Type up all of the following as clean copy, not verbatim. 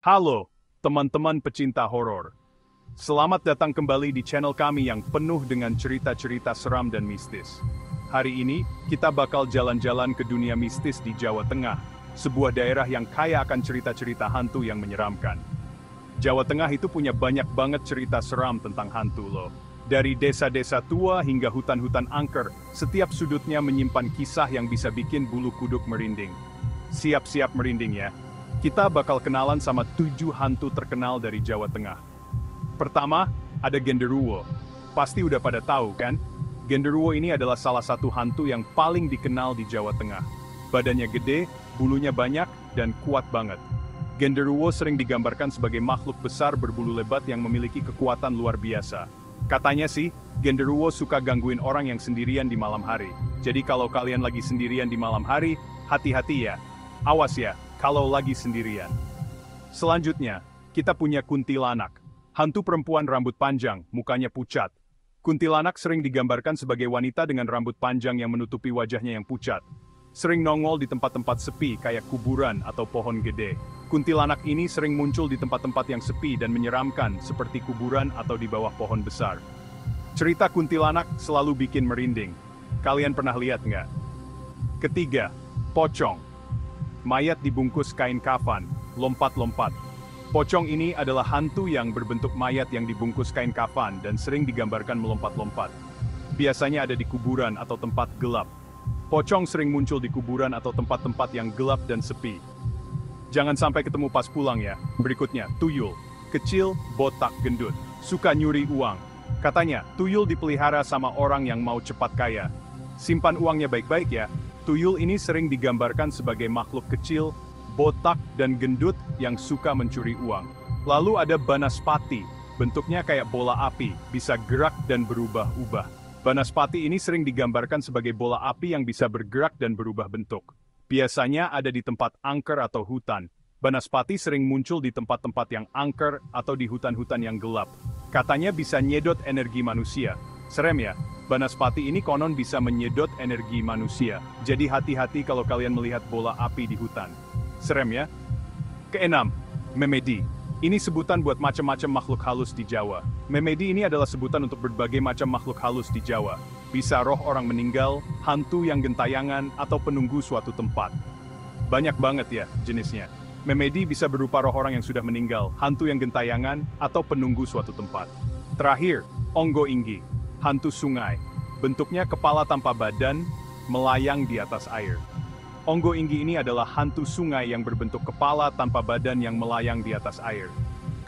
Halo, teman-teman pecinta horor. Selamat datang kembali di channel kami yang penuh dengan cerita-cerita seram dan mistis. Hari ini, kita bakal jalan-jalan ke dunia mistis di Jawa Tengah, sebuah daerah yang kaya akan cerita-cerita hantu yang menyeramkan. Jawa Tengah itu punya banyak banget cerita seram tentang hantu loh. Dari desa-desa tua hingga hutan-hutan angker, setiap sudutnya menyimpan kisah yang bisa bikin bulu kuduk merinding. Siap-siap merinding ya. Kita bakal kenalan sama 7 hantu terkenal dari Jawa Tengah. Pertama, ada Genderuwo. Pasti udah pada tahu kan? Genderuwo ini adalah salah satu hantu yang paling dikenal di Jawa Tengah. Badannya gede, bulunya banyak, dan kuat banget. Genderuwo sering digambarkan sebagai makhluk besar berbulu lebat yang memiliki kekuatan luar biasa. Katanya sih, Genderuwo suka gangguin orang yang sendirian di malam hari. Jadi kalau kalian lagi sendirian di malam hari, hati-hati ya. Awas ya, kalau lagi sendirian. Selanjutnya, kita punya kuntilanak. Hantu perempuan rambut panjang, mukanya pucat. Kuntilanak sering digambarkan sebagai wanita dengan rambut panjang yang menutupi wajahnya yang pucat. Sering nongol di tempat-tempat sepi kayak kuburan atau pohon gede. Kuntilanak ini sering muncul di tempat-tempat yang sepi dan menyeramkan seperti kuburan atau di bawah pohon besar. Cerita kuntilanak selalu bikin merinding. Kalian pernah lihat nggak? Ketiga, pocong. Mayat dibungkus kain kafan, lompat-lompat. Pocong ini adalah hantu yang berbentuk mayat yang dibungkus kain kafan dan sering digambarkan melompat-lompat. Biasanya ada di kuburan atau tempat gelap. Pocong sering muncul di kuburan atau tempat-tempat yang gelap dan sepi. Jangan sampai ketemu pas pulang ya. Berikutnya, tuyul. Kecil, botak, gendut. Suka nyuri uang. Katanya, tuyul dipelihara sama orang yang mau cepat kaya. Simpan uangnya baik-baik ya. Tuyul ini sering digambarkan sebagai makhluk kecil, botak, dan gendut yang suka mencuri uang. Lalu ada Banaspati, bentuknya kayak bola api, bisa gerak dan berubah-ubah. Banaspati ini sering digambarkan sebagai bola api yang bisa bergerak dan berubah bentuk. Biasanya ada di tempat angker atau hutan. Banaspati sering muncul di tempat-tempat yang angker atau di hutan-hutan yang gelap. Katanya bisa nyedot energi manusia. Serem ya? Banaspati ini konon bisa menyedot energi manusia. Jadi hati-hati kalau kalian melihat bola api di hutan. Serem ya? Keenam, Memedi. Ini sebutan buat macam-macam makhluk halus di Jawa. Memedi ini adalah sebutan untuk berbagai macam makhluk halus di Jawa. Bisa roh orang meninggal, hantu yang gentayangan, atau penunggu suatu tempat. Banyak banget ya jenisnya. Memedi bisa berupa roh orang yang sudah meninggal, hantu yang gentayangan, atau penunggu suatu tempat. Terakhir, Onggo Inggi. Hantu sungai. Bentuknya kepala tanpa badan, melayang di atas air. Onggo Inggi ini adalah hantu sungai yang berbentuk kepala tanpa badan yang melayang di atas air.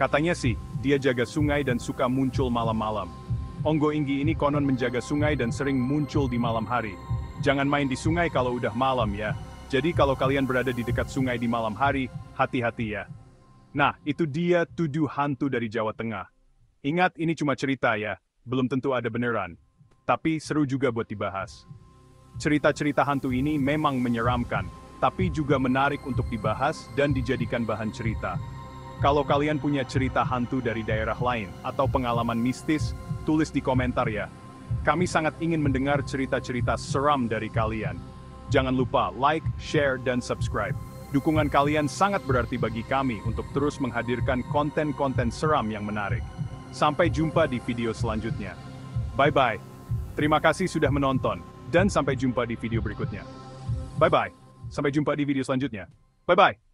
Katanya sih, dia jaga sungai dan suka muncul malam-malam. Onggo Inggi ini konon menjaga sungai dan sering muncul di malam hari. Jangan main di sungai kalau udah malam ya. Jadi kalau kalian berada di dekat sungai di malam hari, hati-hati ya. Nah, itu dia 7 hantu dari Jawa Tengah. Ingat, ini cuma cerita ya. Belum tentu ada beneran. Tapi seru juga buat dibahas. Cerita-cerita hantu ini memang menyeramkan, tapi juga menarik untuk dibahas dan dijadikan bahan cerita. Kalau kalian punya cerita hantu dari daerah lain atau pengalaman mistis, tulis di komentar ya. Kami sangat ingin mendengar cerita-cerita seram dari kalian. Jangan lupa like, share, dan subscribe. Dukungan kalian sangat berarti bagi kami untuk terus menghadirkan konten-konten seram yang menarik. Sampai jumpa di video selanjutnya. Bye-bye. Terima kasih sudah menonton, dan sampai jumpa di video berikutnya. Bye-bye. Sampai jumpa di video selanjutnya. Bye-bye.